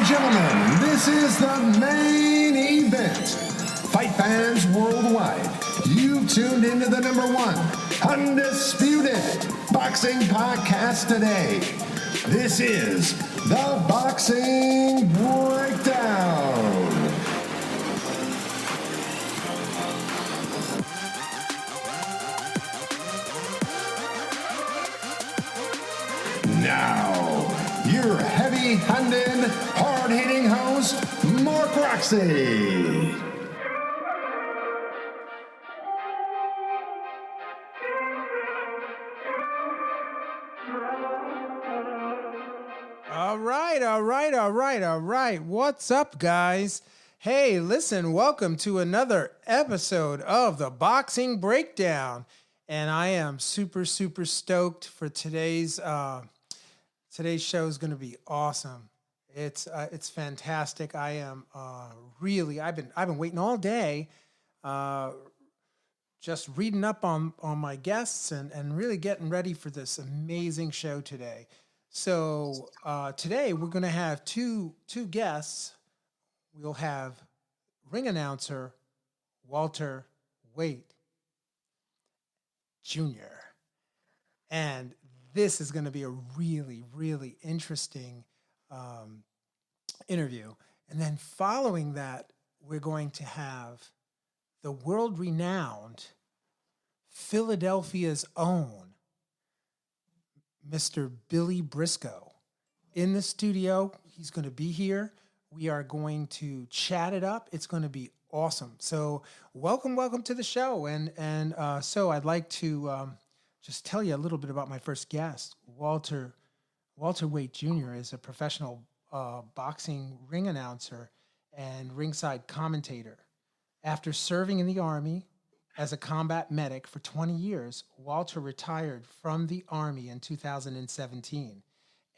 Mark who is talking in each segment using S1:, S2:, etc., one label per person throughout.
S1: and gentlemen, this is the main event. Fight fans worldwide, you've tuned into the number one undisputed boxing podcast today. This is the Boxing Breakdown. Now, your heavy-handed, hard-hitting host, Mark Roxey.
S2: All right. What's up, guys? Hey, listen, welcome to another episode of the Boxing Breakdown. And I am super stoked for today's show is going to be awesome. It's fantastic. I am I've been waiting all day, just reading up on my guests and really getting ready for this amazing show today. So today we're going to have two guests. We'll have ring announcer Waite Jr. And this is going to be a really interesting interview. And then following that, we're going to have the world-renowned Philadelphia's own Mr. Billy Briscoe in the studio. He's going to be here. We are going to chat it up. It's going to be awesome. So welcome to the show. And so I'd like to just tell you a little bit about my first guest. Waite Jr. is a professional boxing ring announcer and ringside commentator. After serving in the Army as a combat medic for 20 years, Walter retired from the Army in 2017,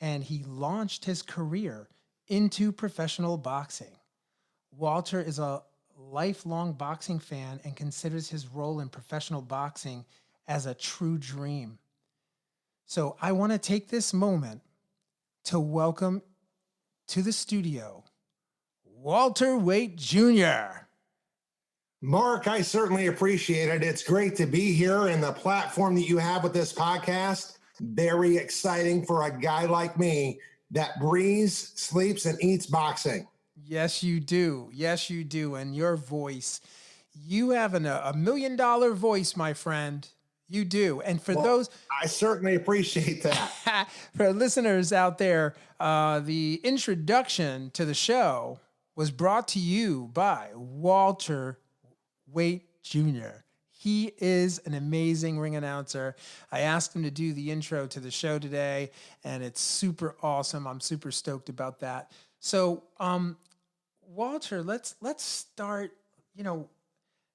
S2: and he launched his career into professional boxing. Walter is a lifelong boxing fan and considers his role in professional boxing as a true dream. So I want to take this moment to welcome to the studio, Waite Jr.
S3: Mark, I certainly appreciate it. It's great to be here, and the platform that you have with this podcast, very exciting for a guy like me that breathes, sleeps, and eats boxing.
S2: Yes, you do. And your voice, you have a $1 million voice, my friend. You do. And for those...
S3: I certainly appreciate that.
S2: For listeners out there, the introduction to the show was brought to you by Waite Jr. He is an amazing ring announcer. I asked him to do the intro to the show today, and it's super awesome. I'm super stoked about that. So, Walter, let's start.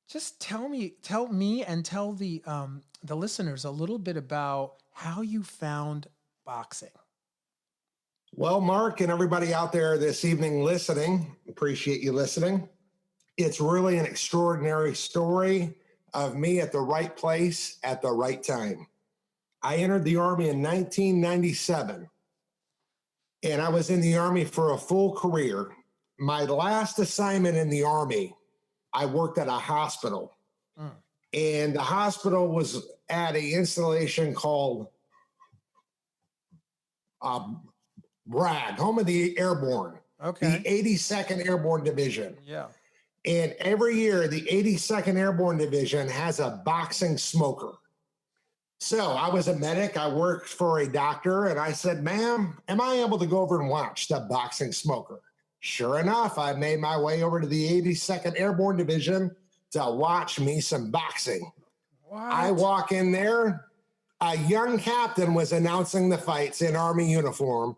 S2: Just tell me, and tell the listeners a little bit about how you found boxing.
S3: Well, Mark and everybody out there this evening listening, appreciate you listening. It's really an extraordinary story of me at the right place at the right time. I entered the Army in 1997, and I was in the Army for a full career. My last assignment in the Army, I worked at a hospital, and the hospital was at an installation called BRAG, Home of the Airborne, the 82nd Airborne Division.
S2: Yeah.
S3: And every year, the 82nd Airborne Division has a boxing smoker. So I was a medic. I worked for a doctor, and I said, ma'am, am I able to go over and watch the boxing smoker? Sure enough, I made my way over to the 82nd Airborne Division to watch me some boxing.
S2: What?
S3: I walk in there. A young captain was announcing the fights in Army uniform,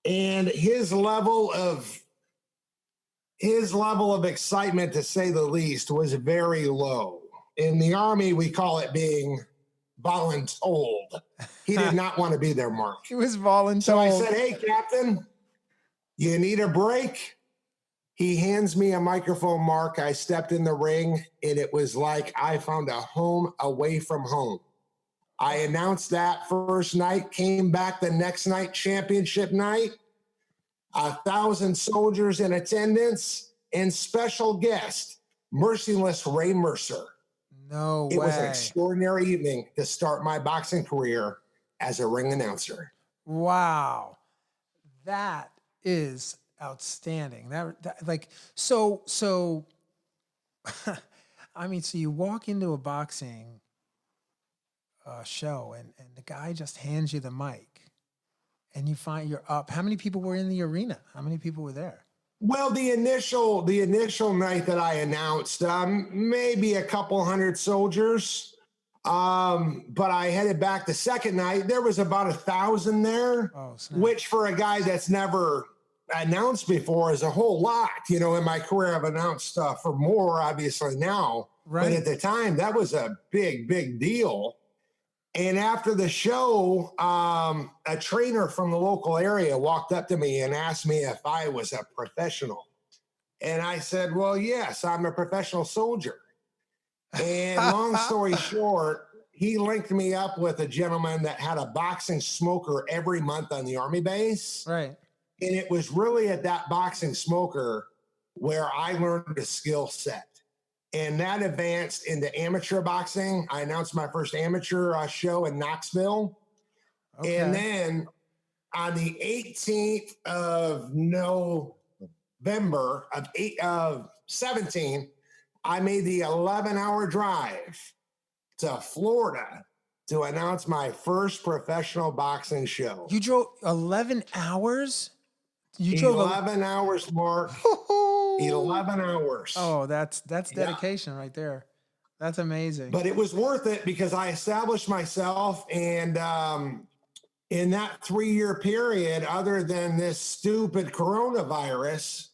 S3: and his level of excitement, to say the least, was very low. In the Army, we call it being voluntold. He did not want to be there, Mark.
S2: He was voluntold.
S3: So I said, hey, Captain, you need a break? He hands me a microphone, Mark. I stepped in the ring, and it was like I found a home away from home. I announced that first night, came back the next night, championship night. 1,000 soldiers in attendance, and special guest, merciless Ray Mercer.
S2: No way.
S3: It was an extraordinary evening to start my boxing career as a ring announcer.
S2: Wow. That is outstanding. So I mean, so you walk into a boxing show and the guy just hands you the mic and you find you're up. How many people were in the arena? How many people were there?
S3: Well, the initial night that I announced, maybe a couple hundred soldiers. But I headed back the second night. There was about 1,000 there, which for a guy that's never announced before is a whole lot. You know, in my career, I've announced for more, obviously now. Right. But at the time, that was a big, big deal. And after the show, a trainer from the local area walked up to me and asked me if I was a professional. And I said, well, yes, I'm a professional soldier. And long story short, he linked me up with a gentleman that had a boxing smoker every month on the Army base.
S2: Right.
S3: And it was really at that boxing smoker where I learned a skill set. And that advanced into amateur boxing. I announced my first amateur show in Knoxville. Okay. And then on the 18th of November of 17, I made the 11-hour drive to Florida to announce my first professional boxing show.
S2: You drove 11 hours?
S3: You drove 11 hours, Mark. 11 hours.
S2: Oh, that's dedication right there. That's amazing.
S3: But it was worth it because I established myself, and in that 3-year period, other than this stupid coronavirus,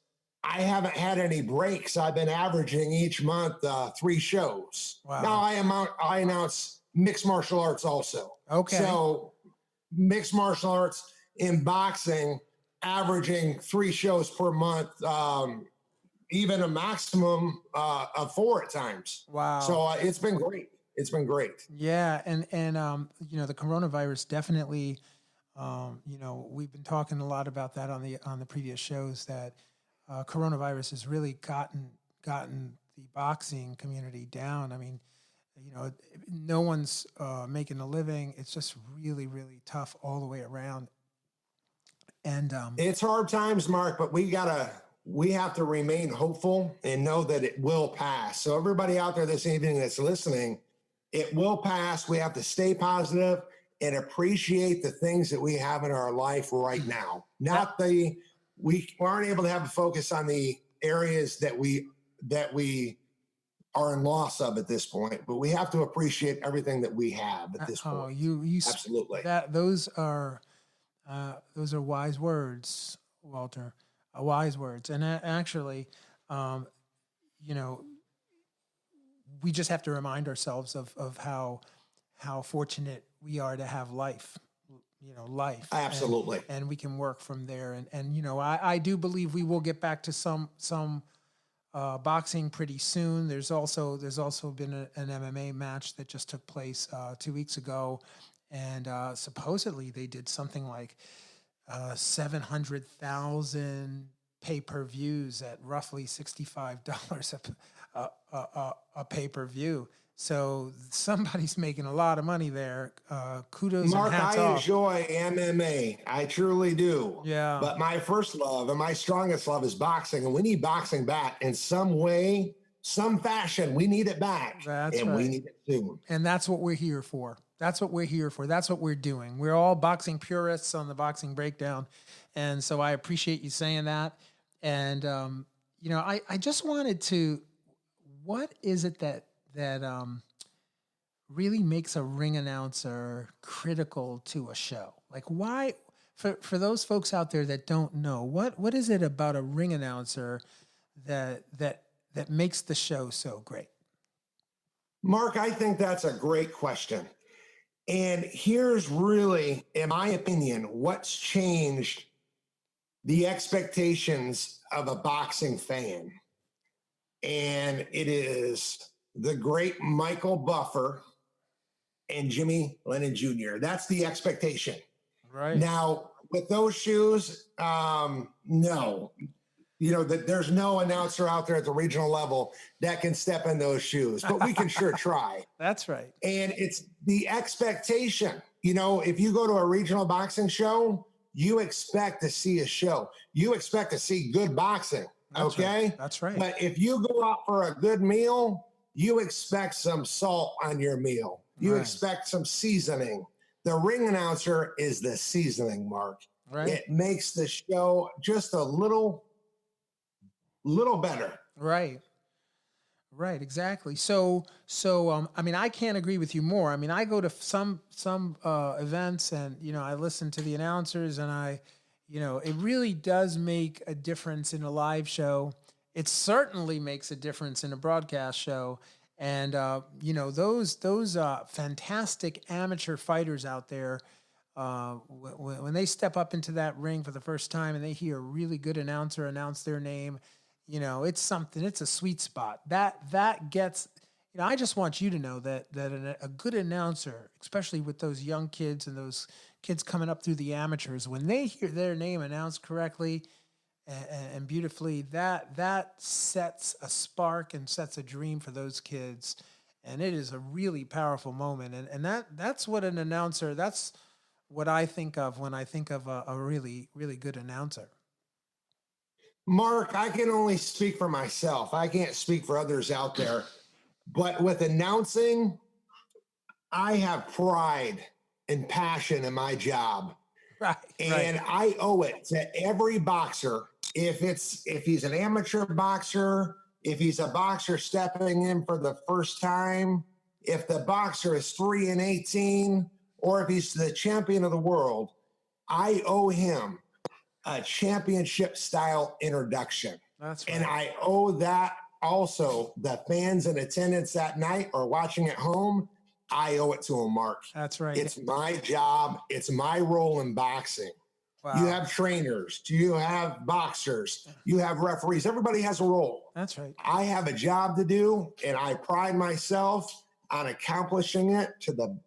S3: I haven't had any breaks. I've been averaging each month 3 shows. Wow. Now I announce mixed martial arts also.
S2: Okay. So
S3: mixed martial arts in boxing, averaging 3 shows per month, even a maximum of 4 at times.
S2: Wow. So
S3: it's been great. It's been great.
S2: Yeah. And you know, the coronavirus definitely, you know, we've been talking a lot about that on the previous shows, that coronavirus has really gotten the boxing community down. I mean, you know, no one's making a living. It's just really, really tough all the way around. And
S3: it's hard times, Mark, but we have to remain hopeful and know that it will pass. So everybody out there this evening that's listening, it will pass. We have to stay positive and appreciate the things that we have in our life right now. We aren't able to have a focus on the areas that we are in loss of at this point, but we have to appreciate everything that we have at this point.
S2: You
S3: absolutely.
S2: Those are wise words, Walter. Wise words. And actually, you know, we just have to remind ourselves of how fortunate we are to have life. You know, life.
S3: Absolutely.
S2: And we can work from there. And you know, I do believe we will get back to some boxing pretty soon. There's also been an MMA match that just took place 2 weeks ago, and supposedly they did something like 700,000 pay-per-views at roughly $65 a pay-per-view. So somebody's making a lot of money there. Kudos,
S3: Mark,
S2: and hats
S3: I
S2: off.
S3: enjoy MMA. I truly do.
S2: Yeah.
S3: But my first love and my strongest love is boxing. And we need boxing back in some way, some fashion. We need it back.
S2: That's right.
S3: We need it soon.
S2: And that's what we're here for. That's what we're here for. That's what we're doing. We're all boxing purists on the Boxing Breakdown. And so I appreciate you saying that. And, you know, I just wanted to, what is it that really makes a ring announcer critical to a show? Like, why, for those folks out there that don't know, what is it about a ring announcer that makes the show so great?
S3: Mark, I think that's a great question. And here's really, in my opinion, what's changed the expectations of a boxing fan. And it is the great Michael Buffer and Jimmy Lennon Jr. That's the expectation.
S2: Right.
S3: Now, with those shoes, no. That there's no announcer out there at the regional level that can step in those shoes, but we can sure try.
S2: That's right.
S3: And it's the expectation. If you go to a regional boxing show, you expect to see a show. You expect to see good boxing.
S2: That's
S3: okay?
S2: Right. That's right.
S3: But if you go out for a good meal, you expect some salt on your meal. You expect some seasoning. The ring announcer is the seasoning, Mark.
S2: Right.
S3: It makes the show just a little better.
S2: Right. Right, exactly. So, I mean, I can't agree with you more. I mean, I go to some events, and I listen to the announcers, and it really does make a difference in a live show. It certainly makes a difference in a broadcast show, and those fantastic amateur fighters out there, when they step up into that ring for the first time and they hear a really good announcer announce their name. It's something. It's a sweet spot. That gets. I just want you to know that a good announcer, especially with those young kids and those kids coming up through the amateurs, when they hear their name announced correctly and beautifully, that sets a spark and sets a dream for those kids, and it is a really powerful moment. And that's what an announcer. That's what I think of when I think of a really, really good announcer.
S3: Mark, I can only speak for myself. I can't speak for others out there. But with announcing, I have pride and passion in my job.
S2: Right.
S3: And I owe it to every boxer. If he's an amateur boxer, if he's a boxer stepping in for the first time, if the boxer is 3-18, or if he's the champion of the world, I owe him a championship style introduction.
S2: That's right.
S3: And I owe that also the fans in attendance that night or watching at home. I owe it to them, Mark.
S2: That's right.
S3: It's my job. It's my role in boxing.
S2: Wow.
S3: You have trainers. You have boxers. You have referees. Everybody has a role.
S2: That's right.
S3: I have a job to do, and I pride myself on accomplishing it to the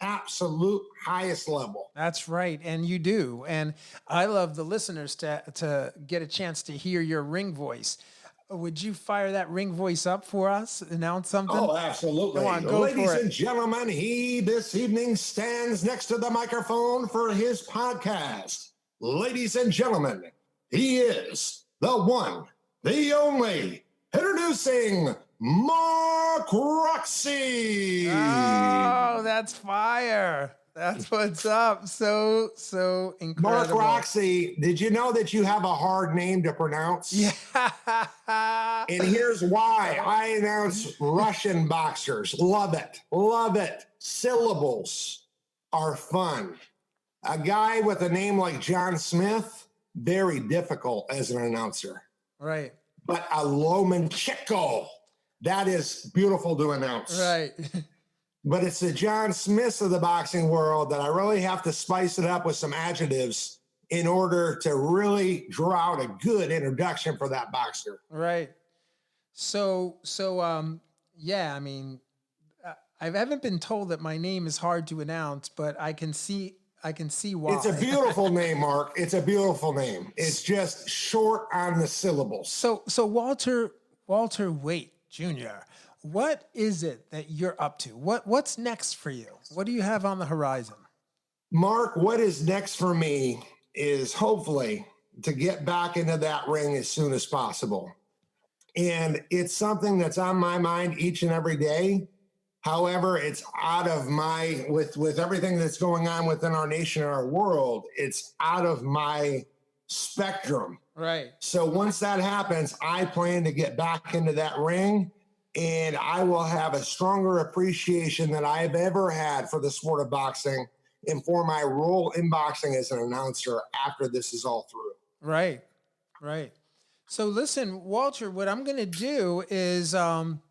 S3: absolute highest level.
S2: That's right. And you do. And I love the listeners to get a chance to hear your ring voice. Would you fire that ring voice up for us? Announce something?
S3: Oh, absolutely.
S2: Go on, go
S3: Ladies
S2: for it.
S3: and gentlemen, he this evening stands next to the microphone for his podcast. Ladies and gentlemen, he is the one, the only, introducing Mark Roxey.
S2: Oh, that's fire. That's what's up. So incredible.
S3: Mark Roxey, did you know that you have a hard name to pronounce?
S2: Yeah.
S3: And here's why. I announce Russian boxers. Love it. Love it. Syllables are fun. A guy with a name like John Smith, very difficult as an announcer.
S2: Right.
S3: But a Lomachenko, that is beautiful to announce.
S2: Right.
S3: But it's the John Smiths of the boxing world that I really have to spice it up with some adjectives in order to really draw out a good introduction for that boxer.
S2: Right. So, yeah, I mean, I haven't been told that my name is hard to announce, but I can see why.
S3: It's a beautiful name, Mark. It's a beautiful name. It's just short on the syllables.
S2: So Walter Waite Jr., what is it that you're up to? What's next for you? What do you have on the horizon?
S3: Mark, what is next for me is hopefully to get back into that ring as soon as possible. And it's something that's on my mind each and every day. However, it's out of my, with everything that's going on within our nation and our world, it's out of my spectrum.
S2: Right.
S3: So once that happens, I plan to get back into that ring, and I will have a stronger appreciation than I've ever had for the sport of boxing and for my role in boxing as an announcer after this is all through.
S2: Right. Right. So listen, Walter, what I'm going to do is I'm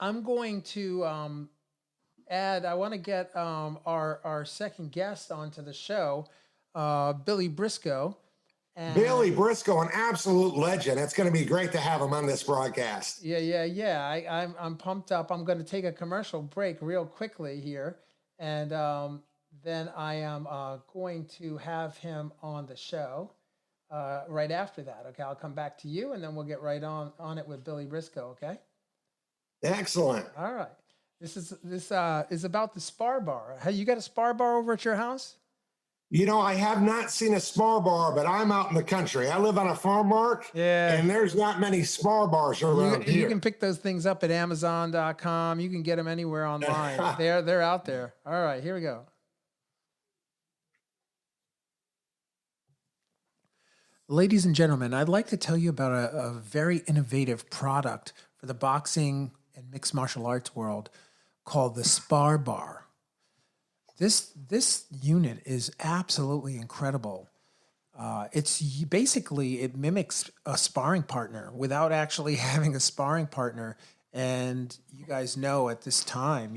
S2: going to add, I want to get our second guest onto the show, Billy Briscoe. And
S3: Billy Briscoe, an absolute legend. It's going to be great to have him on this broadcast.
S2: Yeah. I'm pumped up. I'm going to take a commercial break real quickly here. And then I am going to have him on the show right after that. Okay, I'll come back to you, and then we'll get right on it with Billy Briscoe. Okay.
S3: Excellent.
S2: All right. This is about the spar bar. Hey, you got a spar bar over at your house?
S3: I have not seen a spar bar, but I'm out in the country. I live on a farm, Mark.
S2: Yeah.
S3: And there's not many spar bars around here.
S2: You can pick those things up at Amazon.com. You can get them anywhere online. They're out there. All right, here we go. Ladies and gentlemen, I'd like to tell you about a very innovative product for the boxing and mixed martial arts world called the Spar Bar. This unit is absolutely incredible. It mimics a sparring partner without actually having a sparring partner. And you guys know at this time,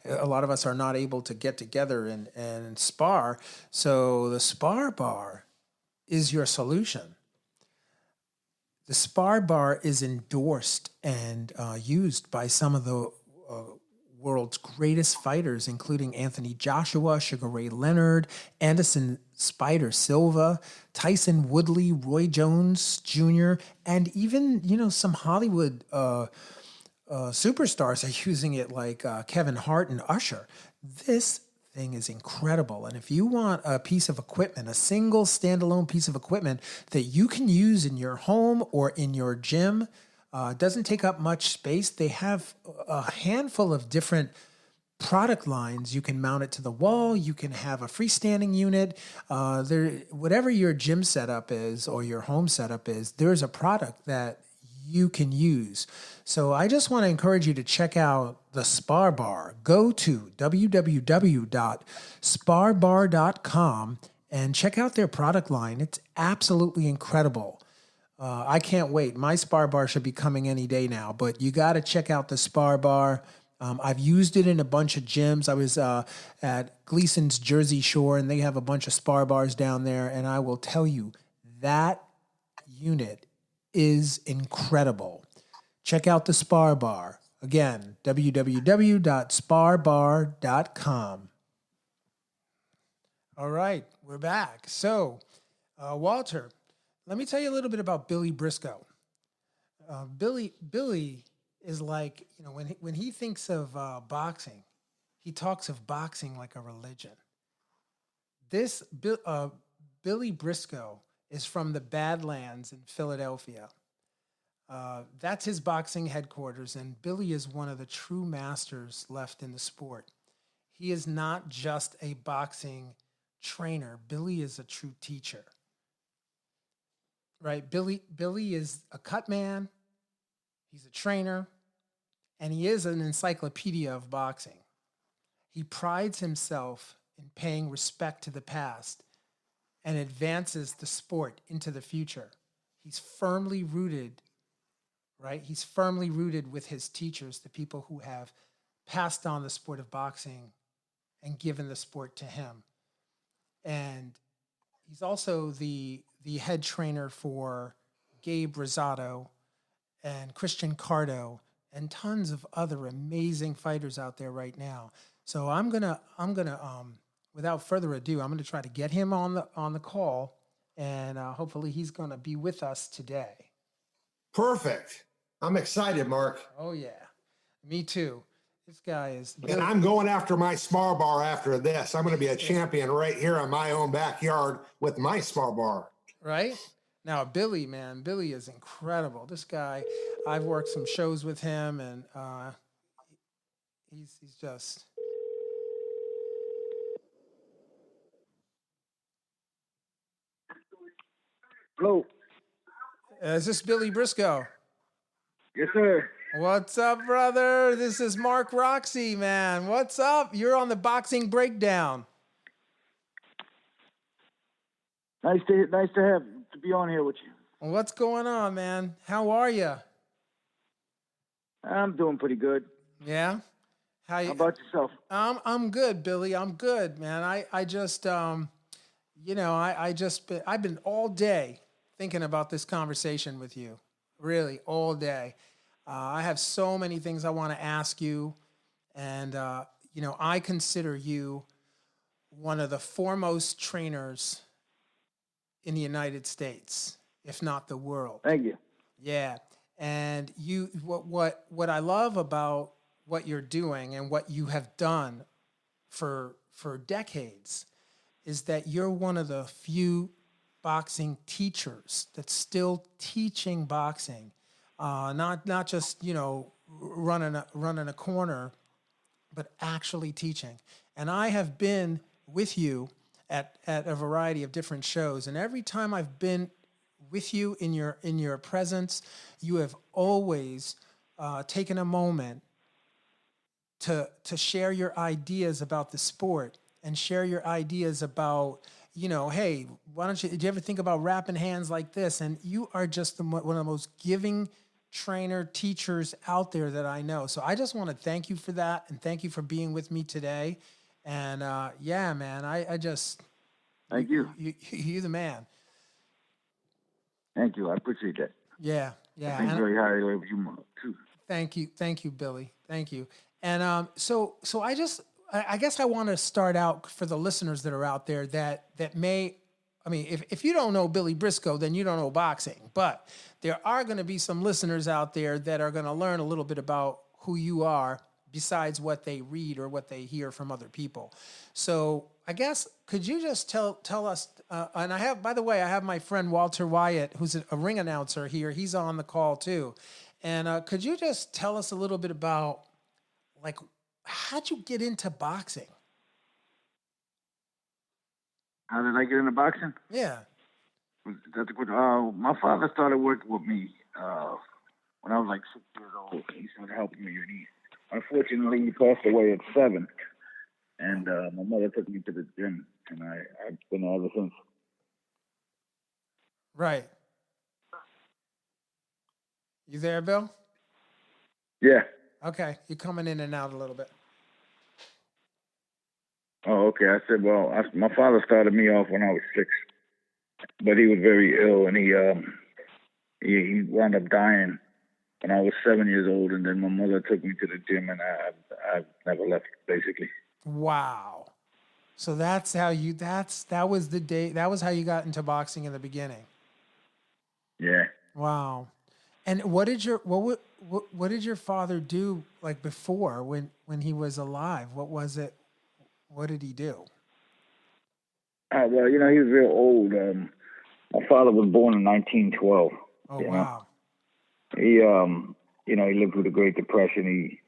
S2: a lot of us are not able to get together and spar. So the Spar Bar is your solution. The Spar Bar is endorsed and used by some of the world's greatest fighters, including Anthony Joshua, Sugar Ray Leonard, Anderson Spider Silva, Tyson Woodley, Roy Jones Jr., and even, some Hollywood superstars are using it, like Kevin Hart and Usher. This thing is incredible. And if you want a piece of equipment, a single standalone piece of equipment that you can use in your home or in your gym, doesn't take up much space. They have a handful of different product lines. You can mount it to the wall. You can have a freestanding unit. Whatever your gym setup is or your home setup is, there's a product that you can use. So I just want to encourage you to check out the Spar Bar. Go to www.sparbar.com and check out their product line. It's absolutely incredible. I can't wait. My Spar Bar should be coming any day now, but you got to check out the Spar Bar. I've used it in a bunch of gyms. I was at Gleason's Jersey Shore, and they have a bunch of Spar Bars down there, and I will tell you, that unit is incredible. Check out the Spar Bar. Again, www.sparbar.com. All right, we're back. So, Walter, let me tell you a little bit about Billy Briscoe. Billy is like, when he thinks of boxing, he talks of boxing like a religion. Billy Briscoe is from the Badlands in Philadelphia. That's his boxing headquarters, and Billy is one of the true masters left in the sport. He is not just a boxing trainer. Billy is a true teacher. Right? Billy is a cut man, he's a trainer, and he is an encyclopedia of boxing. He prides himself in paying respect to the past and advances the sport into the future. He's firmly rooted, right? He's firmly rooted with his teachers, the people who have passed on the sport of boxing and given the sport to him. And he's also the head trainer for Gabe Rosado and Christian Cardo and tons of other amazing fighters out there right now. So I'm gonna without further ado, I'm gonna try to get him on the call, and hopefully he's gonna be with us today.
S3: Perfect. I'm excited, Mark.
S2: Oh yeah, me too. This guy is.
S3: And I'm going after my Spar Bar after this. I'm going to be a champion right here in my own backyard with my Spar Bar.
S2: Right? Now, Billy is incredible. This guy, I've worked some shows with him, and he's just.
S4: Hello.
S2: Is this Billy Briscoe?
S4: Yes, sir.
S2: What's up, brother? This is Mark Roxey, man. What's up? You're on the Boxing Breakdown.
S4: Nice to be on here with you.
S2: What's going on, man? How are you?
S4: I'm doing pretty good.
S2: Yeah.
S4: How about yourself?
S2: I'm good, Billy. I'm good, man. I've been all day thinking about this conversation with you. Really, all day. I have so many things I want to ask you, and I consider you one of the foremost trainers in the United States, if not the world.
S4: Thank you.
S2: Yeah. And what I love about what you're doing and what you have done for decades is that you're one of the few boxing teachers that's still teaching boxing, not just running a corner, but actually teaching. And I have been with you at a variety of different shows, and every time I've been with you in your presence, you have always taken a moment to share your ideas about the sport and share your ideas about, hey, did you ever think about wrapping hands like this? And you are just one of the most giving trainer teachers out there that I know. So I just want to thank you for that, and thank you for being with me today. And yeah, man, I just
S4: Thank you.
S2: You're the man.
S4: Thank you. I appreciate that.
S2: Yeah.
S4: I think very highly of you, Mark, too.
S2: Thank you, Billy. Thank you. And so I guess I want to start out for the listeners that are out there that may, if you don't know Billy Briscoe, then you don't know boxing. But there are going to be some listeners out there that are going to learn a little bit about who you are besides what they read or what they hear from other people. So I guess, could you just tell us, and I have my friend Walter Wyatt, who's a ring announcer here. He's on the call too. And could you just tell us a little bit about, like, how'd you get into boxing?
S4: How did I get into boxing?
S2: Yeah.
S4: That's a good. My father started working with me when I was like 6 years old. He started helping me, and unfortunately he passed away at 7. And my mother took me to the gym, and I've been there ever since.
S2: Right. You there, Bill?
S4: Yeah.
S2: Okay, you're coming in and out a little bit.
S4: Oh, okay. I said, well, my father started me off when I was 6, but he was very ill, and he wound up dying when I was 7 years old, and then my mother took me to the gym, and I've never left, basically.
S2: Wow. So that was the day. That was how you got into boxing in the beginning.
S4: Yeah.
S2: Wow. And what did your father do, like, before, when he was alive? What was it? What did he do?
S4: Well, he was real old. My father was born in 1912.
S2: Oh, wow.
S4: He he lived through the Great Depression. He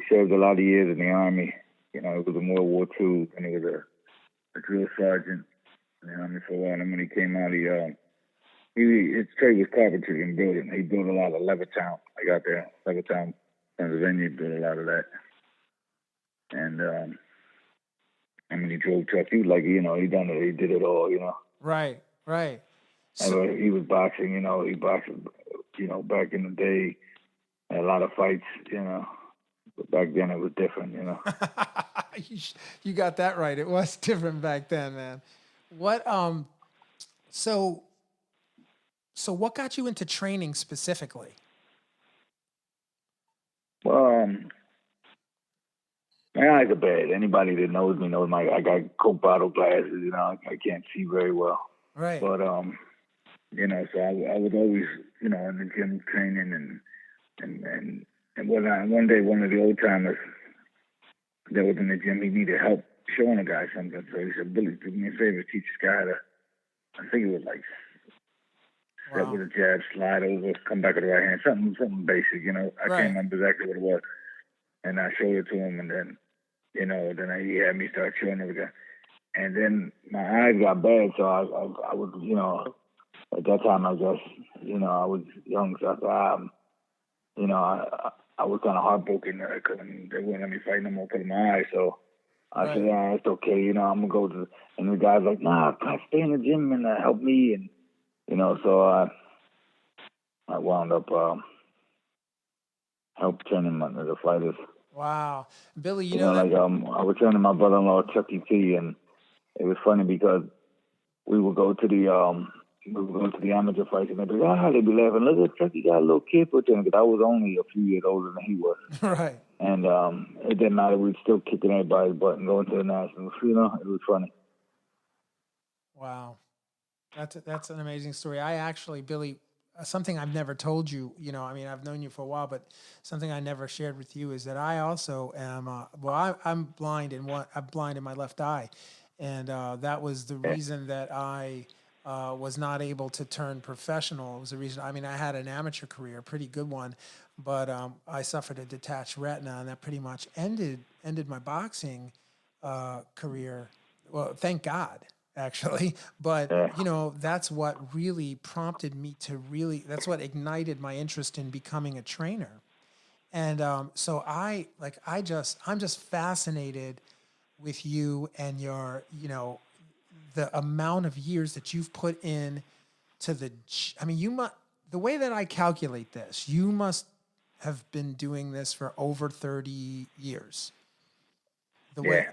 S4: served a lot of years in the Army. He was in World War II, and he was a drill sergeant in the Army for a while. And when he came out, his trade was carpentry and building. He built a lot of Levittown. I got there, Levittown, Pennsylvania. He built a lot of that. And he drove trucks. He was like, he did it all,
S2: Right.
S4: So, he was boxing, he boxed, back in the day, had a lot of fights, but back then it was different,
S2: You got that right. It was different back then, man. What, so what got you into training specifically?
S4: Well, my eyes are bad. Anybody that knows me knows I got Coke bottle glasses, I can't see very well.
S2: Right.
S4: But, so I was always, in the gym training and one day one of the old timers that was in the gym, he needed help showing a guy something. So he said, Billy, do me a favor, teach this guy how to, I think it was like step with a jab, slide over, come back with the right hand, something basic, I can't remember exactly what it was. And I showed it to him, and then, he had me start showing it again. And then my eyes got bad, so I was, at that time, I guess, I was young, so I thought, I was kind of heartbroken because they wouldn't let me fight no more because of my eyes. So I said, yeah, it's okay, I'm going to go to, and the guy's like, nah, stay in the gym and help me. And, so I wound up help training the fighters.
S2: Wow. Billy,
S4: I was training my brother-in-law, Chucky T, and it was funny because we would go to the amateur fights, and they'd be laughing. Look at Chucky, got a little kid for him, because I was only a few years older than he was.
S2: Right.
S4: And it didn't matter. We were still kicking everybody's butt and going to the nationals. You know, it was funny.
S2: Wow, that's an amazing story. I actually, Billy, something I've never told you. You know, I mean, I've known you for a while, but something I never shared with you is that I also am. I'm blind I'm blind in my left eye, and that was the reason that I was not able to turn professional. It was the reason. I mean, I had an amateur career, a pretty good one, but I suffered a detached retina, and that pretty much ended my boxing career. Well, thank God, actually. But you know, that's what really prompted me to really. That's what ignited my interest in becoming a trainer. And so I'm just fascinated with you and your, you know, the amount of years that you've put in to I mean, the way that I calculate this, you must have been doing this for over 30 years. The way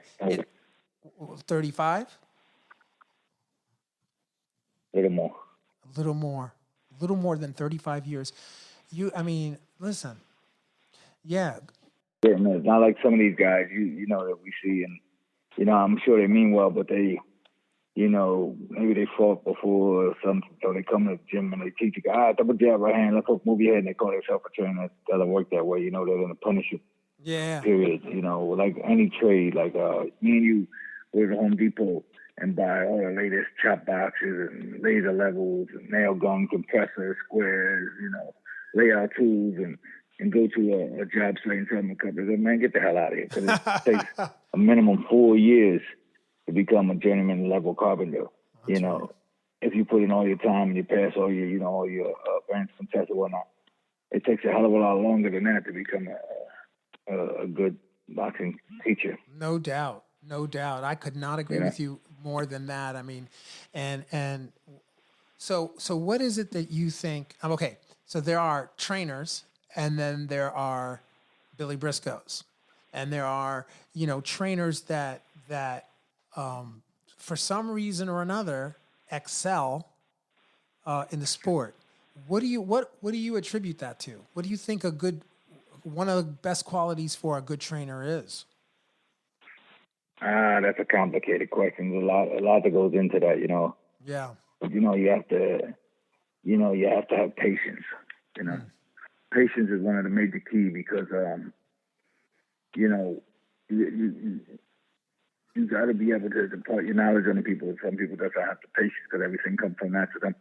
S2: 35?
S4: A little more.
S2: A little more than 35 years. I mean, listen, yeah.
S4: Yeah, man, it's not like some of these guys, you know, that we see, and, you know, I'm sure they mean well, but they, you know, maybe they fought before or something, so they come to the gym and they teach you, double jab, right hand, left hook, move your head, and they call themselves a trainer. It doesn't work that way, you know, they're going to punish you.
S2: Yeah.
S4: Period. You know, like any trade, like me and you go to Home Depot and buy all the latest chop boxes and laser levels and nail gun compressors, squares, you know, layout tools, and go to a job site and tell them a couple of them, man, get the hell out of here. Because it takes a minimum 4 years to become a journeyman level carpenter. That's right. If you put in all your time and you pass all your, you know, all your advanced tests and whatnot, it takes a hell of a lot longer than that to become a good boxing teacher.
S2: No doubt. I could not agree with you more than that. I mean, and so what is it that you think? Okay, so there are trainers, and then there are Billy Briscoes, and there are, you know, trainers that for some reason or another excel in the sport. What do you attribute that to? What do you think one of the best qualities for a good trainer is?
S4: That's a complicated question. There's a lot that goes into that, you know.
S2: Yeah.
S4: But, you know, you have to have patience. You know, patience is one of the major key because, you know, you got to be able to impart your knowledge on the people. Some people doesn't have the patience because everything comes from that to them.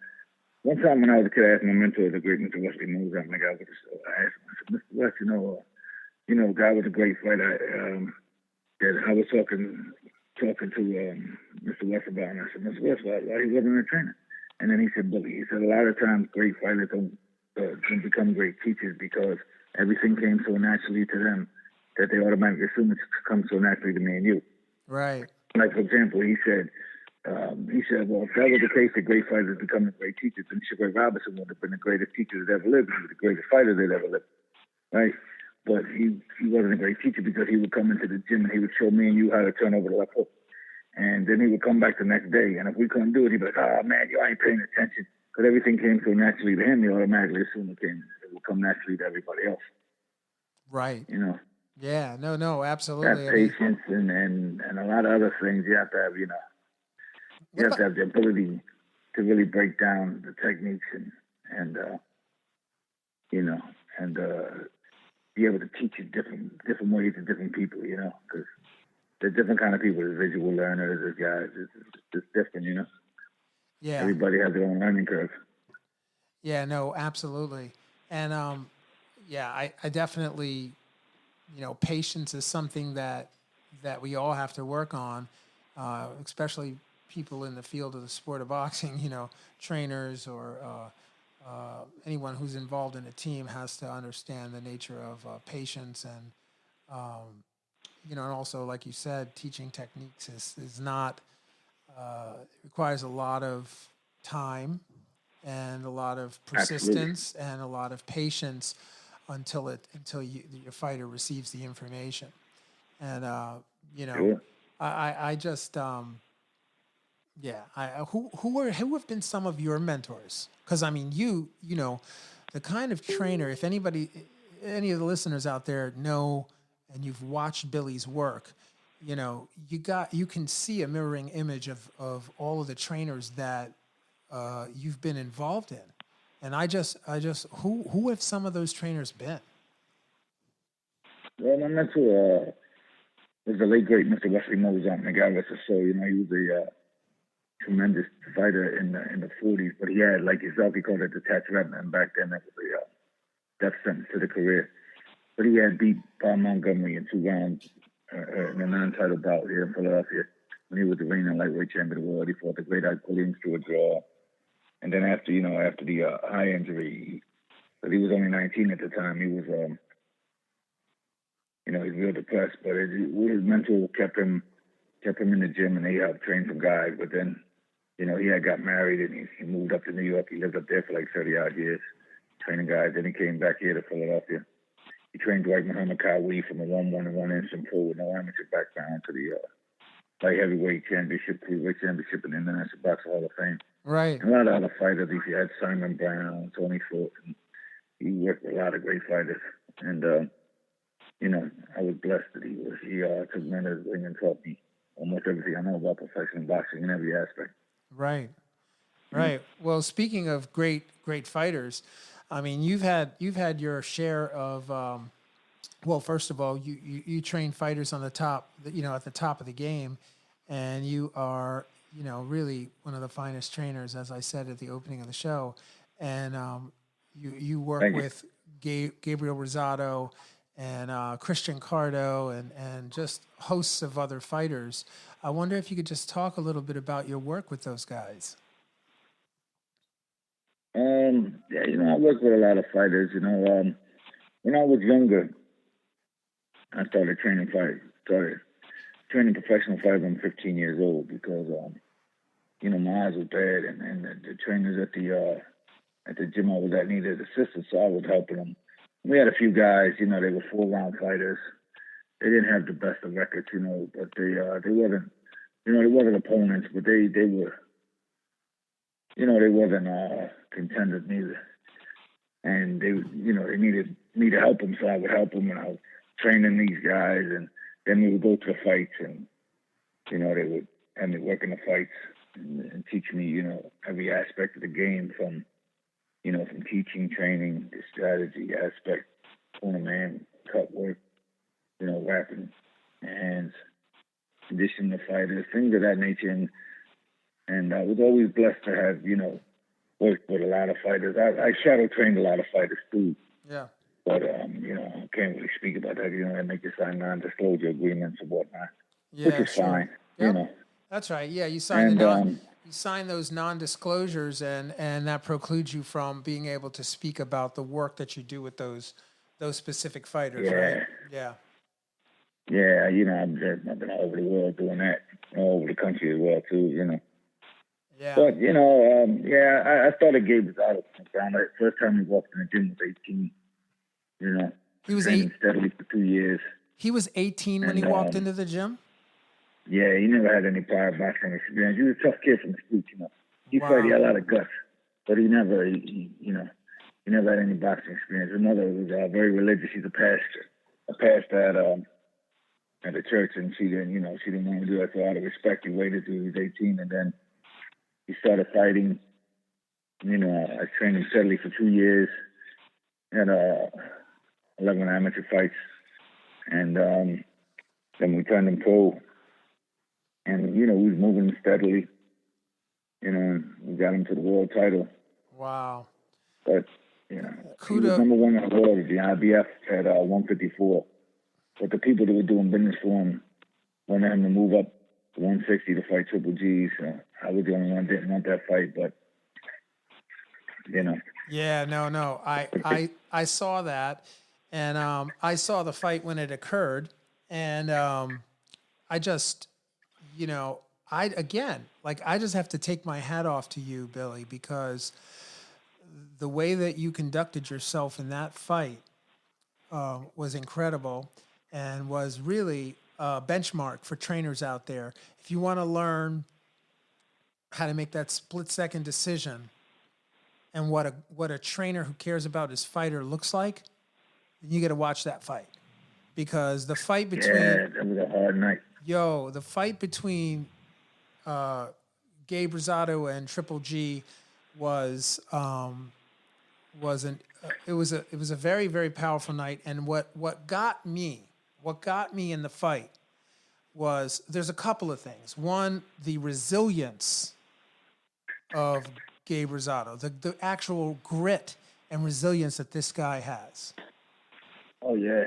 S4: One time when I was a kid, I asked my mentor, the great Mr. Wesley Moves, I asked him, I said, Mr. West, you know, guy was a great fighter. That I was talking to Mr. West about, and I said, Mr. West, why he wasn't a trainer? And then he said, Billy, he said, a lot of times great fighters don't become great teachers because everything came so naturally to them that they automatically assume it comes so naturally to me and you.
S2: Right.
S4: Like, for example, he said, well, if that was the case, the great fighters becoming great teachers, then Sugar Ray Robinson would have been the greatest teacher that ever lived. He was the greatest fighter that ever lived, right? But he wasn't a great teacher because he would come into the gym and he would show me and you how to turn over the left hook. And then he would come back the next day. And if we couldn't do it, he'd be like, oh, man, you ain't paying attention. Because everything came so naturally to him, he automatically assumed it would come naturally to everybody else.
S2: Right.
S4: You know?
S2: Yeah, no, absolutely.
S4: That patience and a lot of other things you have to have, you know. You have to have the ability to really break down the techniques and you know, and be able to teach it different ways to different people, you know, because there's different kind of people. There's visual learners, there's guys. It's different, you know.
S2: Yeah.
S4: Everybody has their own learning curve.
S2: Yeah, no, absolutely. And I definitely, you know, patience is something that we all have to work on, especially people in the field of the sport of boxing, you know, trainers or anyone who's involved in a team has to understand the nature of patience and, you know, and also, like you said, teaching techniques is not, requires a lot of time and a lot of persistence and a lot of patience until your fighter receives the information. And, you know,
S4: Sure.
S2: I just, who have been some of your mentors? Because I mean, you know, the kind of trainer. If any of the listeners out there know and you've watched Billy's work, you know, you can see a mirroring image of all of the trainers that you've been involved in. And who have some of those trainers been?
S4: Well, my mentor was the late great Mr. Wesley Mozart, and God rest his soul. You know, he was a tremendous fighter in the 40s, but he had, like yourself, he called it detached retina, and back then that was a death sentence to the career. But he had beat Bob Montgomery in 2 rounds in a non-title bout here in Philadelphia when he was the reigning lightweight champion of the world. He fought the great Ike Williams through a draw. And then after the eye injury, but he was only 19 at the time, he was, he was real depressed. But his mentor kept him in the gym, and they helped train some guys. But then, he had got married, and he moved up to New York. He lived up there for like 30-odd years, training guys. Then he came back here to Philadelphia. He trained Dwight Muhammad Kawi from a 1-1-1 instant pro with no amateur background to the light heavyweight championship, cruiserweight championship, and International Boxing Hall of Fame.
S2: Right.
S4: And a lot of other fighters. He had Simon Brown, Tony Fulton. He worked with a lot of great fighters. And, I was blessed that he took me under his wing and taught me almost everything I know about professional boxing in every aspect.
S2: Right. Right. Well, speaking of great fighters, I mean, you've had your share of, well, first of all, you train fighters on the top, at the top of the game, and you are, really one of the finest trainers, as I said at the opening of the show. And you work with Gabriel Rosado and Christian Cardo and just hosts of other fighters. I wonder if you could just talk a little bit about your work with those guys.
S4: I work with a lot of fighters. When I was younger, I started training professional fighters when I'm 15 years old because, my eyes were bad, and the trainers at the gym I was at needed assistance, so I was helping them. We had a few guys, they were 4-round fighters. They didn't have the best of records, but they wasn't, they wasn't opponents, but they were, they wasn't contenders neither. And they needed me to help them, so I would help them, and I was training these guys, and then we would go to the fights, and, they would have me working the fights and teach me, every aspect of the game from teaching, training, the strategy aspect, man, cut work, wrapping hands, conditioning the fighters, things of that nature. And I was always blessed to have, worked with a lot of fighters. I shadow trained a lot of fighters too.
S2: Yeah.
S4: But, I can't really speak about that. They make you sign non-disclosure agreements and whatnot, which is fine,
S2: Yep. That's right. Yeah, you sign you sign those non-disclosures, and that precludes you from being able to speak about the work that you do with those specific fighters, right? Yeah.
S4: Yeah, I've been all over the world doing that, all over the country as well too,
S2: Yeah.
S4: But, I started Gabe Rosado from the ground. The first time he walked in the gym was 18,
S2: He was
S4: training steadily for 2 years.
S2: He was 18 when he walked into the gym?
S4: Yeah, he never had any prior boxing experience. He was a tough kid from the streets, He had a lot of guts, but he never had any boxing experience. His mother was very religious. She's a pastor at a church, and she didn't want to do that. So out of respect, he waited till he was 18, and then he started fighting. I trained him steadily for 2 years. Had 11 amateur fights, and then we turned him pro. And, we was moving steadily, and we got him to the world title.
S2: Wow.
S4: But, he was number one in the world at the IBF at 154. But the people that were doing business for him wanted him to move up to 160 to fight Triple G. So I was the only one that didn't want that fight, but,
S2: Yeah, no. I saw that, and I saw the fight when it occurred, and I just... I just have to take my hat off to you, Billy, because the way that you conducted yourself in that fight was incredible and was really a benchmark for trainers out there. If you want to learn how to make that split-second decision and what a trainer who cares about his fighter looks like, then you got to watch that fight. because the fight between
S4: that was a hard night.
S2: the fight between Gabe Rosado and Triple G was it was a very, very powerful night. And what got me in the fight was there's a couple of things. One, the resilience of Gabe Rosado, the actual grit and resilience that this guy has.
S4: Oh yeah,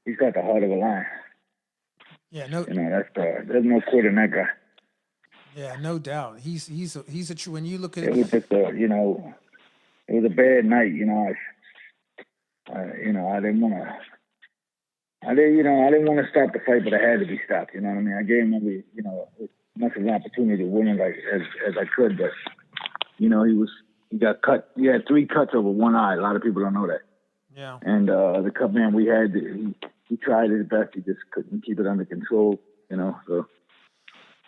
S4: he's got the heart of a lion.
S2: Yeah, no,
S4: there's no quitting that guy.
S2: Yeah, no doubt. He's a true. When you look at
S4: it was just it was a bad night. I didn't want to. I didn't want to stop the fight, but it had to be stopped. You know what I mean? I gave him as much of an opportunity to win it as I could, but he got cut. He had 3 cuts over one eye. A lot of people don't know that.
S2: Yeah.
S4: And the cut man we had, he tried his best. He just couldn't keep it under control. So.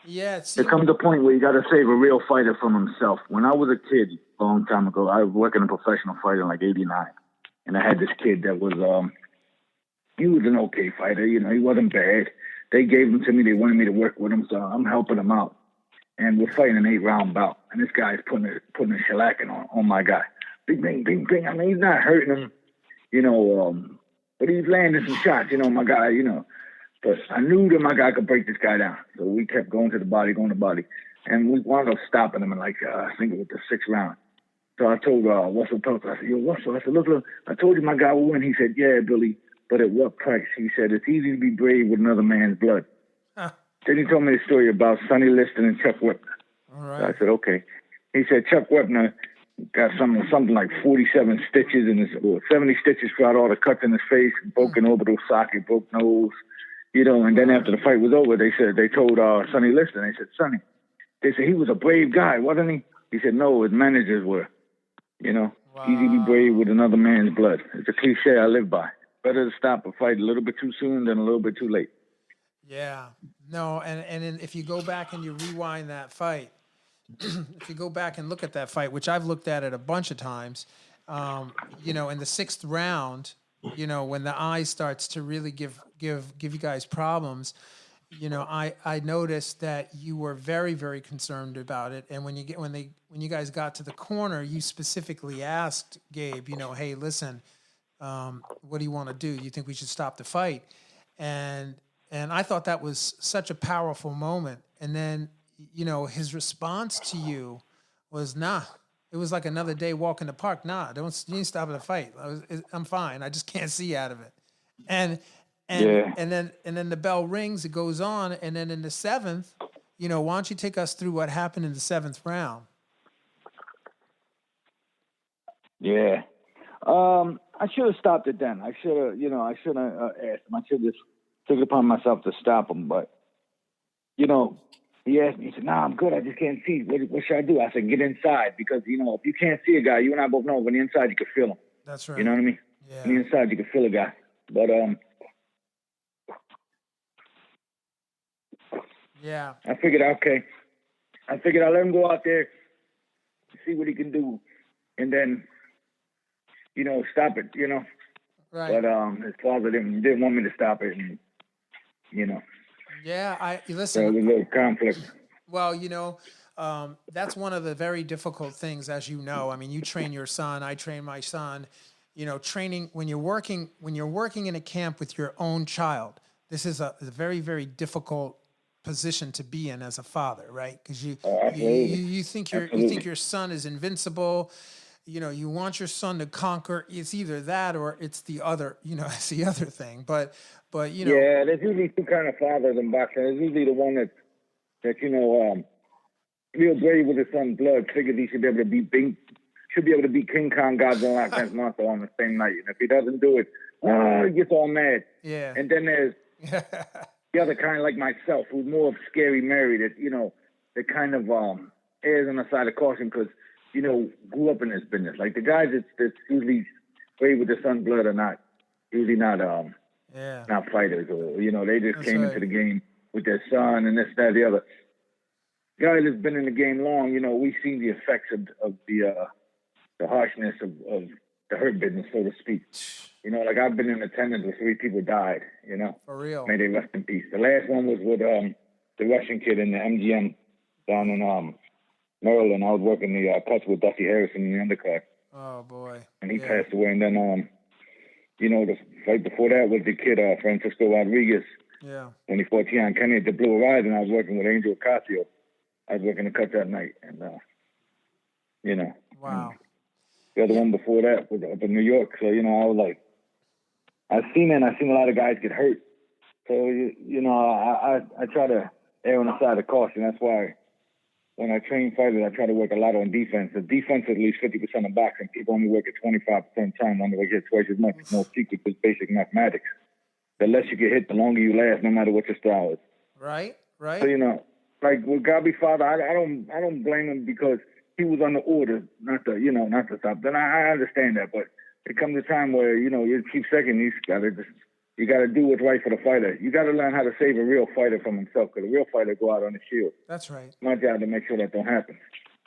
S2: Yeah.
S4: There comes a point where you got to save a real fighter from himself. When I was a kid, a long time ago, I was working a professional fighter in like '89, and I had this kid that was he was an okay fighter. He wasn't bad. They gave him to me. They wanted me to work with him, so I'm helping him out. And we're fighting an 8-round bout, and this guy's putting a shellacking on my guy. Bing, bing, bing, bing. I mean, he's not hurting him, but he's landing some shots, my guy, But I knew that my guy could break this guy down. So we kept going to the body. And we wound up stopping him in I think it was the 6th round. So I told Russell Peltz, I said, yo, Russell, I said, look, I told you my guy will win. He said, yeah, Billy, but at what price? He said, it's easy to be brave with another man's blood. Huh. Then he told me the story about Sonny Liston and Chuck Wepner.
S2: All right.
S4: So I said, okay. He said, Chuck Wepner got something like 47 stitches or 70 stitches throughout all the cuts in his face, broken orbital socket, broke nose. And then after the fight was over, they told Sonny Liston, they said, Sonny, they said he was a brave guy, wasn't he? He said, no, his managers were. Wow. Easy to be brave with another man's blood. It's a cliche I live by. Better to stop a fight a little bit too soon than a little bit too late.
S2: Yeah. No, and if you go back and you rewind that fight, if you go back and look at that fight, which I've looked at it a bunch of times, in the 6th round, when the eye starts to really give you guys problems, I noticed that you were very, very concerned about it. And when you guys got to the corner, you specifically asked Gabe, hey, listen, what do you want to do? Do you think we should stop the fight? And I thought that was such a powerful moment. And then, his response to you was, nah. It was like another day walk in the park. Nah, you didn't stop the fight. I'm fine. I just can't see out of it. And then the bell rings. It goes on, and then in the 7th, why don't you take us through what happened in the 7th round?
S4: Yeah, I should have stopped it then. I should have, asked him. I should have just took it upon myself to stop him. But, he asked me, he said, nah, I'm good. I just can't see. What should I do? I said, get inside. Because, if you can't see a guy, you and I both know when you're inside, you can feel him.
S2: That's right.
S4: You know what I mean?
S2: Yeah.
S4: When you're inside, you can feel a guy. But,
S2: yeah.
S4: I figured, okay. I'll let him go out there, see what he can do, and then, stop it,
S2: Right.
S4: But his father didn't want me to stop it, and,
S2: Yeah, listen.
S4: So there was a little conflict.
S2: Well, that's one of the very difficult things, as you know. I mean, you train your son, I train my son. Training when you're working in a camp with your own child. This is a very, very difficult position to be in as a father, right? Because you think your son is invincible. You want your son to conquer. It's either that or it's the other. It's the other thing. But
S4: Yeah, there's usually 2 kind of fathers in boxing. There's usually the one that real brave with his son's blood, figured he should be able to beat King Kong Godzilla against Monster on the same night. And if he doesn't do it, he gets all mad.
S2: Yeah.
S4: And then there's the other kind, like myself, who's more of Scary Mary, that kind of errs on the side of caution because, grew up in this business. Like the guys that's usually brave with their son's blood are not not fighters, or they just came into the game with their son and this, that, the other. Guy that's been in the game long, we've seen the effects of the harshness of hurt business, so to speak. You know, like I've been in attendance where 3 people died. You know,
S2: For real.
S4: may they rest in peace. The last one was with the Russian kid in the MGM down in Maryland. I was working the cuts with Dusty Harrison in the undercut.
S2: Oh boy.
S4: And he passed away. And then you know, the fight before that was the kid Francisco Rodriguez.
S2: Yeah.
S4: When he fought Tian Kenny at the Blue Horizon, I was working with Angel Ocasio. I was working the cut that night, and you know.
S2: Wow.
S4: The other one before that was up in New York. So, you know, I was like, I've seen a lot of guys get hurt. So, you know, I try to err on the side of caution. That's why when I train fighters, I try to work a lot on defense. The defense is at least 50% of boxing. People only work at 25% of the time. One they get twice as much. It's no secret. It's basic mathematics. The less you get hit, the longer you last, no matter what your style is.
S2: Right.
S4: So, you know, like with Gabi Father, I don't blame him because he was under order not to stop. Then I understand that, but it comes a time where, you know, you keep second, you got to do what's right for the fighter. You got to learn how to save a real fighter from himself, because a real fighter go out on the shield.
S2: That's right.
S4: It's my job to make sure that don't happen.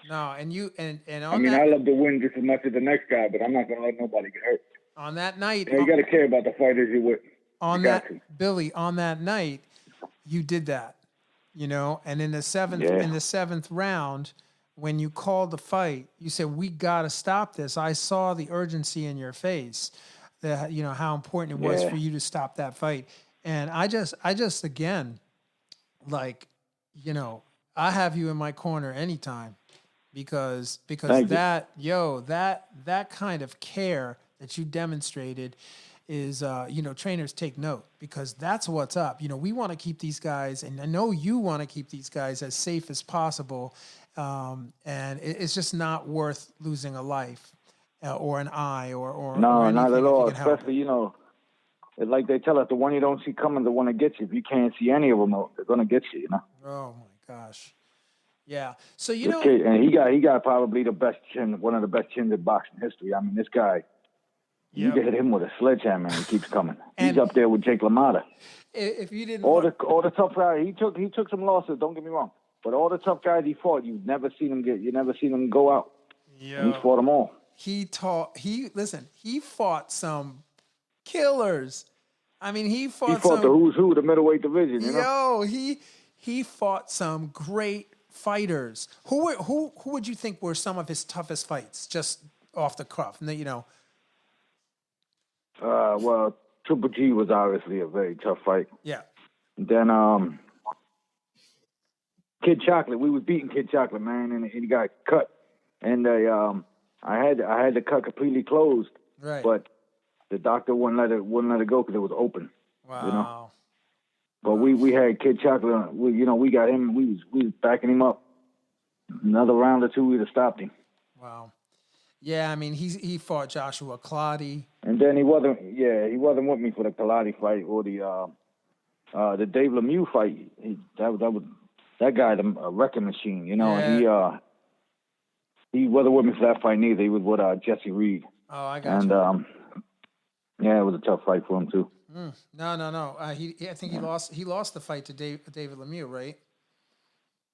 S2: No, and you and on
S4: I mean, I love to win just as much as the next guy, but I'm not going to let nobody get hurt.
S2: On that night,
S4: You got to care about the fighters you're with.
S2: Billy, on that night, you did that, you know, and in the seventh round, when you called the fight, you said, we got to stop this. I saw the urgency in your face, that, you know, how important it was for you to stop that fight. And I just, again, like, you know, I have you in my corner anytime, because that kind of care that you demonstrated is, you know, trainers take note, because that's what's up. You know, we want to keep these guys, and I know you want to keep these guys as safe as possible. And it's just not worth losing a life or an eye or
S4: no, not at all.
S2: You
S4: Especially, you know, it's like they tell us, the one you don't see coming, the one that gets you. If you can't see any of them, they're gonna get you. You know.
S2: Oh my gosh. Yeah. So you know,
S4: kid, and he got probably the best chin, one of the best chins in boxing history. I mean, this guy. You can hit him with a sledgehammer and he keeps coming. He's up there with Jake LaMotta.
S2: If you didn't,
S4: all the tough guys, he took some losses. Don't get me wrong, but all the tough guys he fought, you never seen him go out. Yeah, he fought them all.
S2: He fought some killers. I mean, he fought
S4: the who's who, the middleweight division. You know,
S2: he fought some great fighters. Who would you think were some of his toughest fights, just off the cuff? You know.
S4: Well, Triple G was obviously a very tough fight.
S2: Yeah.
S4: Then Kid Chocolate, we was beating Kid Chocolate, man, and he got cut, and I had the cut completely closed,
S2: right?
S4: But the doctor wouldn't let it go because it was open.
S2: Wow.
S4: You know? But we had Kid Chocolate. We got him. We was backing him up. Another round or two, we'd have stopped him.
S2: Wow. Yeah, I mean, he fought Joshua Clottey.
S4: And then he wasn't with me for the Clottey fight or the Dave Lemieux fight. That guy, a wrecking machine. You know,
S2: yeah.
S4: He wasn't with me for that fight neither. He was with Jesse Reed.
S2: Oh, I got
S4: you. And it was a tough fight for him too.
S2: No. I think he lost the fight to David Lemieux, right?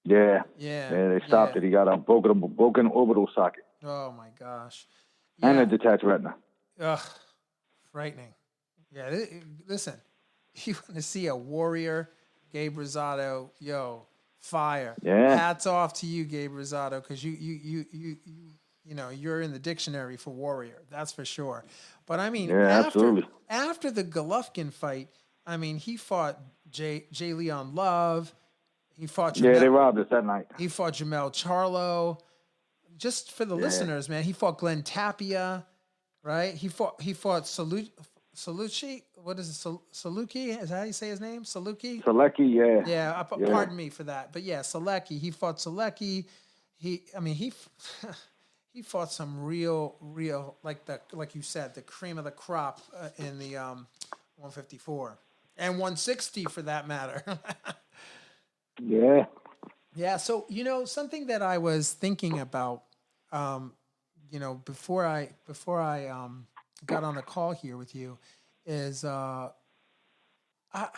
S4: Yeah.
S2: Yeah.
S4: They stopped it. He got a broken orbital socket.
S2: Oh my gosh.
S4: Yeah. And a detached retina.
S2: Ugh, frightening. Yeah, listen, you want to see a warrior, Gabe Rosado? Yo, fire!
S4: Yeah.
S2: Hats off to you, Gabe Rosado, because you know you're in the dictionary for warrior. That's for sure. But I mean, after the Golovkin fight, I mean, he fought J. Leon Love. He fought.
S4: They robbed us that night.
S2: He fought Jamel Charlo. Just for the listeners, man, he fought Glenn Tapia, right? He fought Salucci. What is it? Saluki? Is that how you say his name? Saluki?
S4: Selecki, yeah.
S2: Yeah, pardon me for that. But yeah, Selecki. He fought Selecki. He fought some real, like you said, the cream of the crop in the 154 and 160 for that matter.
S4: Yeah.
S2: Yeah, so, you know, something that I was thinking about, you know, before I got on the call here with you is I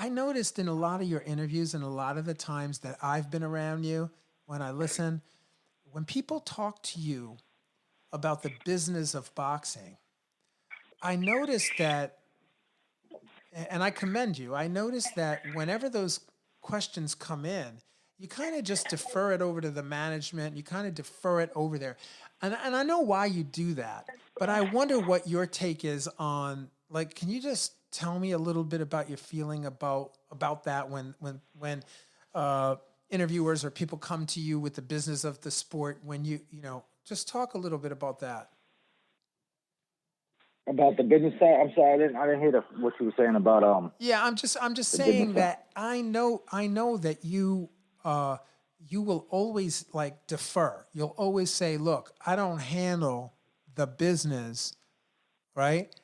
S2: noticed in a lot of your interviews and a lot of the times that I've been around you, when I listen, when people talk to you about the business of boxing, I noticed that, and I commend you. I noticed that whenever those questions come in, you kind of just defer it over to the management. You kind of defer it over there. And I know why you do that, but I wonder what your take is on, like, can you just tell me a little bit about your feeling about that when interviewers or people come to you with the business of the sport, when you know, just talk a little bit about that.
S4: About the business side, I'm sorry, I didn't hear what you were saying about
S2: Yeah, I'm just saying that I know that you will always like defer. You'll always say, "Look, I don't handle the business, right?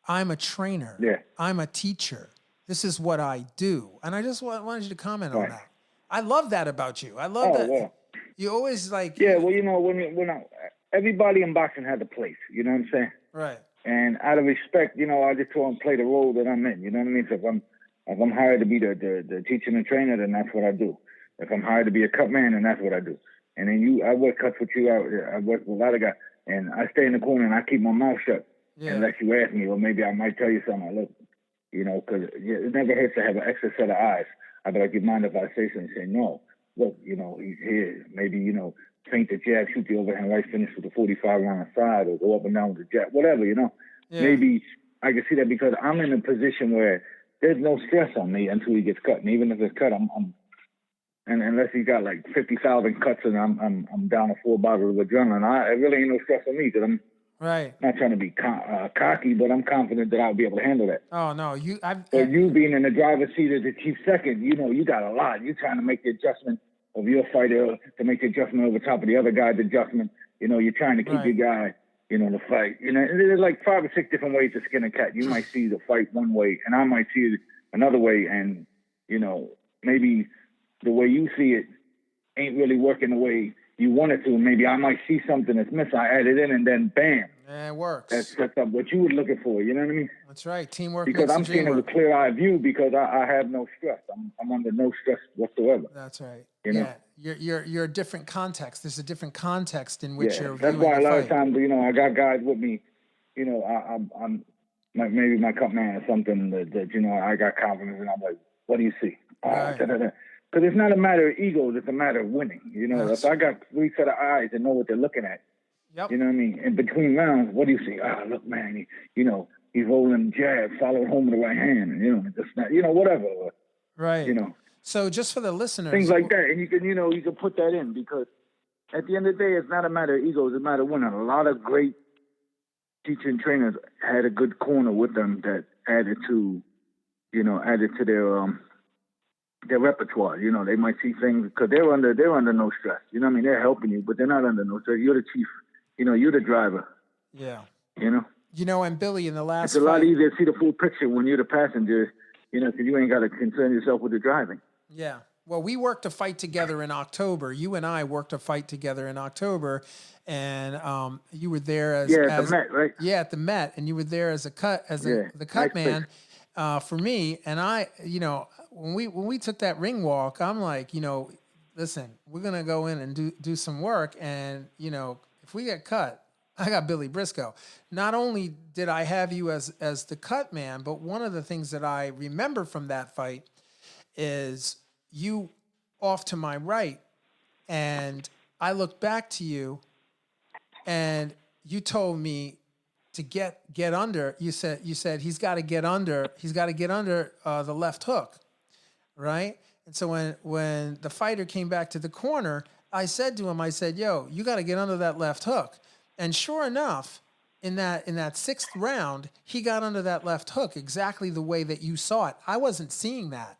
S2: I'm a trainer.
S4: Yeah.
S2: I'm a teacher. This is what I do." And I just wanted you to comment on
S4: Right.
S2: that. I love that about you. I love that
S4: well.
S2: you always like.
S4: Yeah, well, you know, everybody in boxing has a place, you know what I'm saying?
S2: Right.
S4: And out of respect, you know, I just go and play the role that I'm in. You know what I mean? So if I'm hired to be the teacher and the trainer, then that's what I do. If I'm hired to be a cut man, then that's what I do. And then I work cuts with you. I work with a lot of guys, and I stay in the corner and I keep my mouth shut unless you ask me, or maybe I might tell you something. Look, you know, because it never hurts to have an extra set of eyes. I'd be like, you mind if I say something? Say no. Look, you know, he's here. Maybe, you know, feint the jab, shoot the overhand right, finish with a 45 on the side, or go up and down with the jab, whatever, you know. Yeah. Maybe I can see that because I'm in a position where there's no stress on me until he gets cut. And even if it's cut, and unless he got like 50,000 cuts and I'm down to 4 bottles of adrenaline, it really ain't no stress on me because I'm not trying to be cocky, but I'm confident that I'll be able to handle that.
S2: Oh no, you
S4: being in the driver's seat as the chief second, you know, you got a lot. You're trying to make the adjustment of your fighter to make the adjustment over top of the other guy's adjustment. You know, you're trying to keep your guy, you know, the fight. You know, there's like 5 or 6 different ways to skin a cat. You might see the fight one way, and I might see it another way, and, you know, maybe the way you see it ain't really working the way you want it to. Maybe I might see something that's missing. I add it in, and then bam.
S2: Yeah, it works.
S4: That sets up what you were looking for. You know what I mean?
S2: That's right. Teamwork.
S4: Because I'm seeing it with clear-eyed view because I have no stress. I'm under no stress whatsoever.
S2: That's right.
S4: You know?
S2: You're a different context. There's a different context in which you're
S4: that's
S2: viewing
S4: why a
S2: the
S4: lot
S2: fight.
S4: of times, you know, I got guys with me. You know, I'm like maybe my cut man or something that you know I got confidence, and I'm like, what do you see? Because it's not a matter of egos; it's a matter of winning. You know, if I got 3 set of eyes and know what they're looking at, you know what I mean. In between rounds, what do you see? Look, man, you know, he's rolling jab, followed home with the right hand, and you know, just not, you know, whatever.
S2: Right.
S4: You know.
S2: So just for the listeners,
S4: things like that, and you can put that in because at the end of the day, it's not a matter of egos; it's a matter of winning. A lot of great teaching trainers had a good corner with them that added to their repertoire. You know, they might see things because they're under no stress. You know what I mean? They're helping you, but they're not under no stress. You're the chief. You know, you're the driver.
S2: Yeah.
S4: You know?
S2: You know, and Billy, in the last
S4: it's a lot easier to see the full picture when you're the passenger, you know, because you ain't got to concern yourself with the driving.
S2: Yeah. Well, we worked a fight together in October. You and I worked a fight together in October, and you were there as
S4: at the Met, right?
S2: Yeah, at the Met, and you were there as the cut man for me. And I, you know, when we took that ring walk, I'm like, you know, listen, we're gonna go in and do some work, and you know, if we get cut, I got Billy Briscoe. Not only did I have you as the cut man, but one of the things that I remember from that fight is you off to my right, and I looked back to you, and you told me to get under. You said he's got to get under. He's got to get under the left hook, right? And so when the fighter came back to the corner, I said to him, I said, "Yo, you got to get under that left hook." And sure enough, in that 6th round, he got under that left hook exactly the way that you saw it. I wasn't seeing that.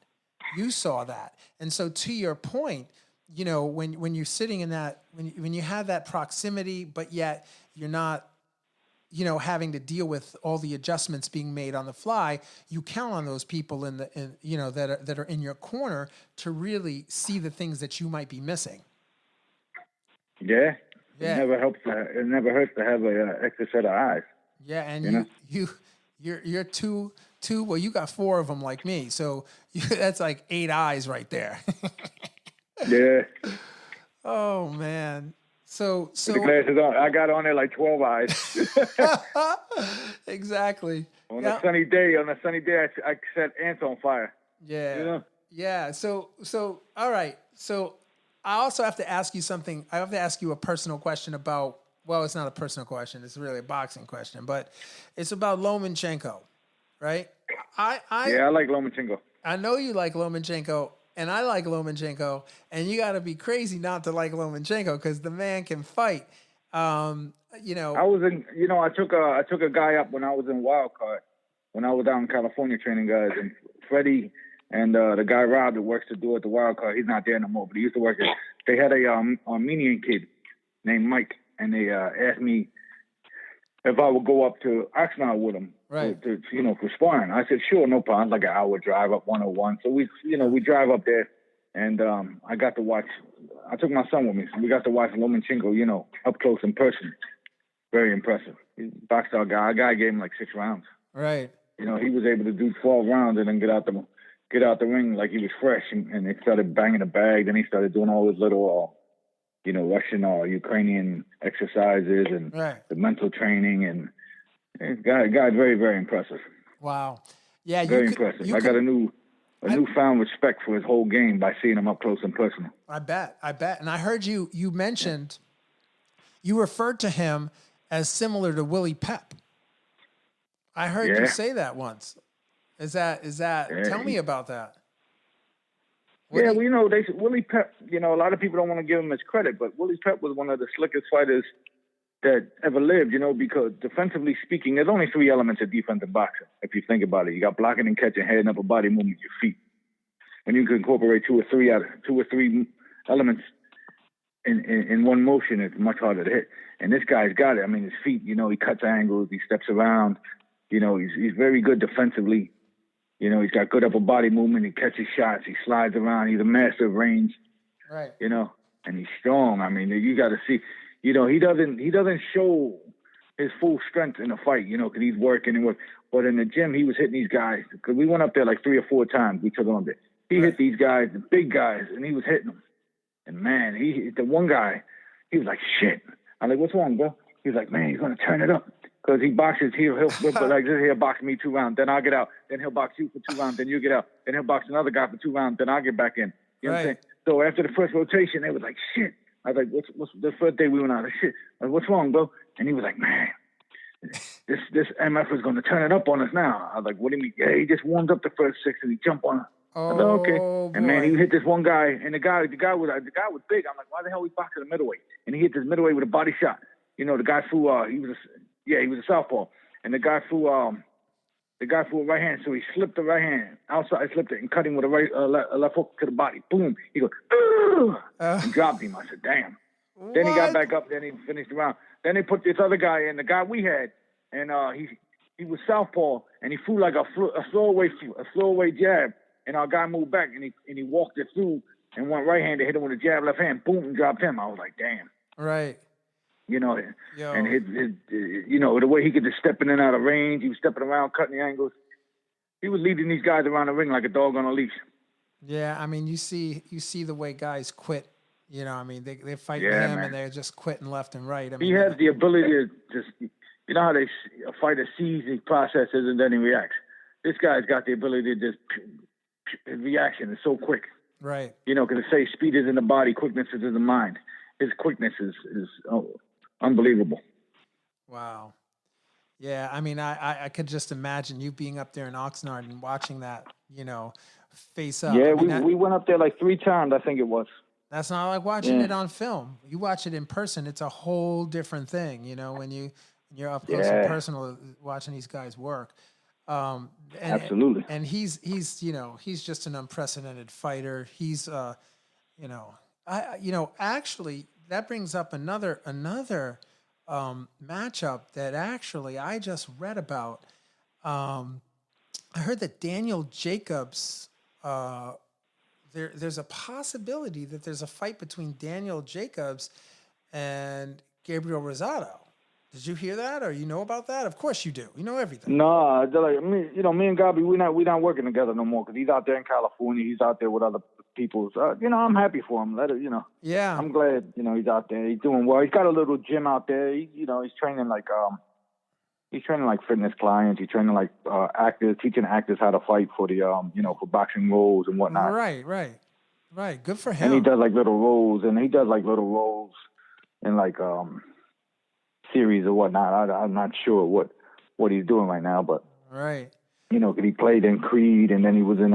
S2: You saw that. And so to your point, you know, when you're sitting in that, when you have that proximity, but yet you're not, you know, having to deal with all the adjustments being made on the fly, you count on those people you know, that are in your corner to really see the things that you might be missing.
S4: Yeah. It never helps. It never hurts to have an extra set of eyes.
S2: Yeah, and you're two. Well, you got 4 of them like me, so that's like 8 eyes right there.
S4: Yeah.
S2: Oh man. So
S4: With the glasses on, I got on there like 12 eyes.
S2: exactly.
S4: On a sunny day, I set ants on fire.
S2: Yeah.
S4: You know?
S2: Yeah. So all right. So I also have to ask you something. I have to ask you a personal question about. Well, it's not a personal question. It's really a boxing question, but it's about Lomachenko, right? I
S4: like Lomachenko.
S2: I know you like Lomachenko, and I like Lomachenko, and you got to be crazy not to like Lomachenko because the man can fight. You know,
S4: I took a guy up when I was in wild card, when I was down in California training guys, and Freddie and the guy Rob that works to do at the wild card, he's not there no more, but he used to work there. They had a Armenian kid named Mike, and they asked me if I would go up to Oxnard with him,
S2: right?
S4: To for sparring. I said sure, no problem. Like an hour drive up 101. So we drive up there, and I got to watch. I took my son with me, so we got to watch Lomachenko, up close in person. Very impressive. He's a boxed out guy. A guy gave him like 6 rounds.
S2: Right.
S4: He was able to do 12 rounds and then get out the ring like he was fresh, and they started banging the bag. Then he started doing all his little, Russian or Ukrainian exercises and the mental training, and guy very, very impressive.
S2: Wow. Yeah,
S4: very impressive. I got a newfound respect for his whole game by seeing him up close and personal.
S2: I bet. And I heard you mentioned, you referred to him as similar to Willie Pep. I heard you say that once. Is that? Tell me about that.
S4: Willie Pep, a lot of people don't want to give him his credit, but Willie Pep was one of the slickest fighters that ever lived, because defensively speaking, there's only 3 elements of defensive boxing, if you think about it. You got blocking and catching, head and upper body movement, your feet. And you can incorporate 2 or 3 elements in one motion. It's much harder to hit. And this guy's got it. I mean, his feet, he cuts angles, he steps around, he's very good defensively. He's got good upper body movement. He catches shots. He slides around. He's a master of range.
S2: Right.
S4: And he's strong. I mean, you got to see. He doesn't show his full strength in a fight. Because he's working. But in the gym, he was hitting these guys. Because we went up there like 3 or 4 times. We took him up there. He hit these guys, the big guys, and he was hitting them. And man, the one guy, he was like, shit. I'm like, what's wrong, bro? He was like, man, he's gonna turn it up. Because he boxes, he'll like this, he'll box me 2 rounds, then I'll get out. Then he'll box you for 2 rounds, then you get out. Then he'll box another guy for 2 rounds, then I'll get back in. You know what I'm saying? So after the first rotation, they was like, shit. I was like, what's the first day we went out? Like, shit. I was like, what's wrong, bro? And he was like, man, this MF is going to turn it up on us now. I was like, what do you mean? Yeah, he just warmed up the first 6 and he jumped on us. I was like, okay.
S2: Boy.
S4: And man, he hit this one guy, and the guy was big. I'm like, why the hell he boxing a middleweight? And he hit this middleweight with a body shot. The guy threw he was a southpaw. And the guy threw a right hand, so he slipped the right hand outside, slipped it, and cut him with a left hook to the body. Boom! He goes, and dropped him. I said, damn. What? Then he got back up. Then he finished the round. Then they put this other guy in, the guy we had, and he was southpaw, and he threw like a throwaway jab, and our guy moved back, and he walked it through and went right hand to hit him with a jab, left hand, boom, and dropped him. I was like, damn.
S2: Right.
S4: And his the way he could just step in and out of range, he was stepping around, cutting the angles. He was leading these guys around the ring like a dog on a leash.
S2: Yeah, I mean, you see the way guys quit. They're fighting him, man. And they're just quitting left and right. I mean,
S4: he has the ability to just, how a fighter sees his processes and then he reacts. This guy's got the ability to just, his reaction is so quick.
S2: Right.
S4: Because they say speed is in the body, quickness is in the mind. His quickness is unbelievable.
S2: Wow. Yeah, I mean, I could just imagine you being up there in Oxnard and watching that, face up.
S4: Yeah, we went up there like 3 times, I think it was.
S2: That's not like watching it on film. You watch it in person, it's a whole different thing, when you're up close and personal watching these guys work.
S4: Absolutely.
S2: And he's just an unprecedented fighter. He's actually that brings up another matchup that actually I just read about. I heard that Daniel Jacobs, there's a possibility that there's a fight between Daniel Jacobs and Gabriel Rosado. Did you hear that, or you know about that? Of course you do. You know everything.
S4: No, me and Gabi, we're not working together no more because he's out there in California. He's out there with other people's. I'm happy for him.
S2: Yeah.
S4: I'm glad, he's out there. He's doing well. He's got a little gym out there. He's training like fitness clients. He's training like actors, teaching actors how to fight for the for boxing roles and whatnot.
S2: Right. Good for him.
S4: And he does like little roles, in like series or whatnot. I'm not sure what he's doing right now, but
S2: right.
S4: 'cause he played in Creed, and then he was in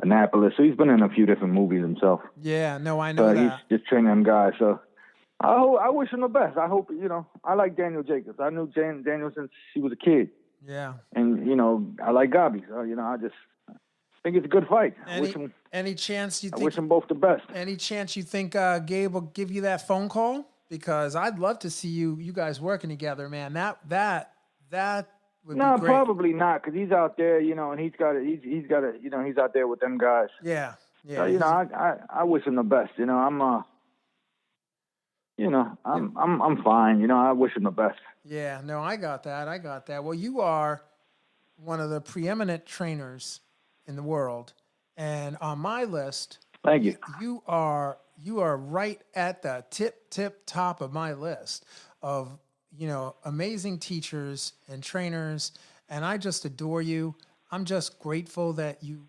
S4: Annapolis. So he's been in a few different movies himself.
S2: Yeah, no, I know that.
S4: He's just training them guys. So I wish him the best. I hope, I like Daniel Jacobs. I knew Daniel since he was a kid.
S2: Yeah.
S4: And, I like Gabi. So, I just think it's a good fight.
S2: Any chance you think?
S4: I wish them both the best.
S2: Any chance you think Gabe will give you that phone call? Because I'd love to see you guys working together, man. That would be great.
S4: Probably not, because he's out there, and he's out there with them guys.
S2: Yeah.
S4: So, I wish him the best. I'm fine. I wish him the best.
S2: Yeah, no, I got that. Well, you are one of the preeminent trainers in the world, and on my list,
S4: thank you.
S2: You are right at the tip top of my list of amazing teachers and trainers, and I just adore you. I'm just grateful that you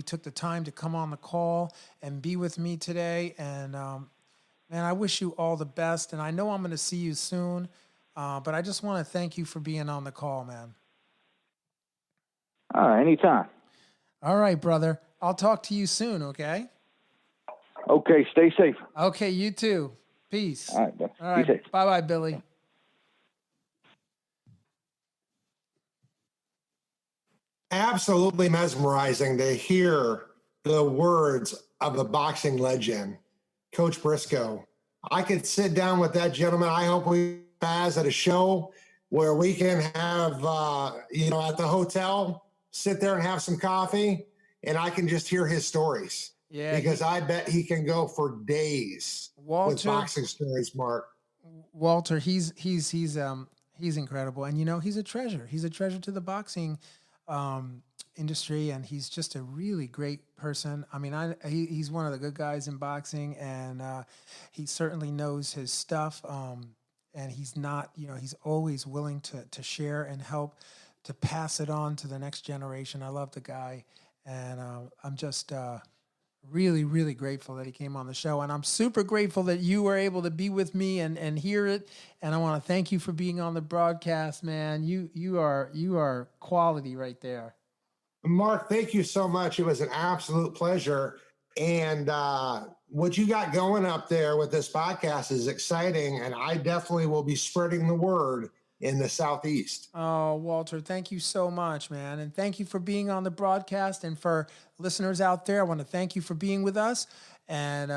S2: took the time to come on the call and be with me today, and man, I wish you all the best, and I know I'm going to see you soon, but I just want to thank you for being on the call, man.
S4: Anytime.
S2: All right, brother. I'll talk to you soon, okay?
S4: Okay, stay safe.
S2: Okay, you too. Peace.
S4: All right, bro.
S2: All right.
S4: Be safe.
S2: Bye-bye, Billy.
S3: Absolutely mesmerizing to hear the words of the boxing legend, Coach Briscoe. I could sit down with that gentleman. I hope we pass at a show where we can have, at the hotel, sit there and have some coffee, and I can just hear his stories. Yeah, because I bet he can go for days with boxing stories, Mark.
S2: Walter, he's incredible, and he's a treasure. He's a treasure to the boxing industry, and he's just a really great person. I mean, he's one of the good guys in boxing, and he certainly knows his stuff. And he's not, he's always willing to share and help to pass it on to the next generation. I love the guy, and I'm just really, really grateful that he came on the show, and I'm super grateful that you were able to be with me and hear it. And I want to thank you for being on the broadcast, man. You are quality right there.
S3: Mark, thank you so much. It was an absolute pleasure. And what you got going up there with this podcast is exciting, and I definitely will be spreading the word in the Southeast.
S2: Oh, Walter, thank you so much, man. And thank you for being on the broadcast. And for listeners out there, I want to thank you for being with us. And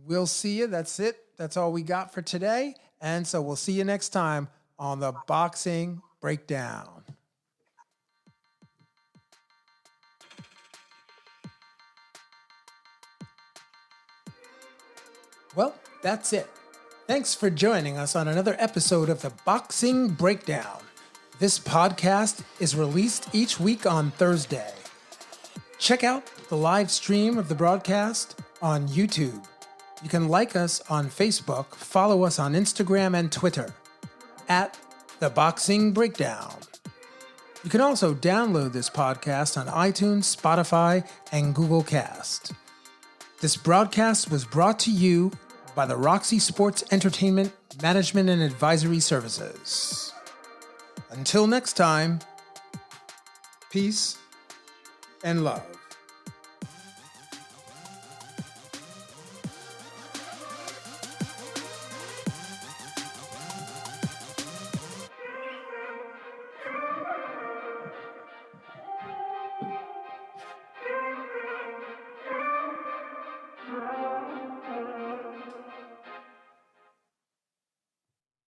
S2: we'll see you. That's it. That's all we got for today. And so we'll see you next time on the Boxing Breakdown. Well, that's it. Thanks for joining us on another episode of the Boxing Breakdown. This podcast is released each week on Thursday. Check out the live stream of the broadcast on YouTube. You can like us on Facebook, follow us on Instagram and Twitter at The Boxing Breakdown. You can also download this podcast on iTunes, Spotify, and Google Cast. This broadcast was brought to you by the Roxey Sports Entertainment Management and Advisory Services. Until next time, peace and love.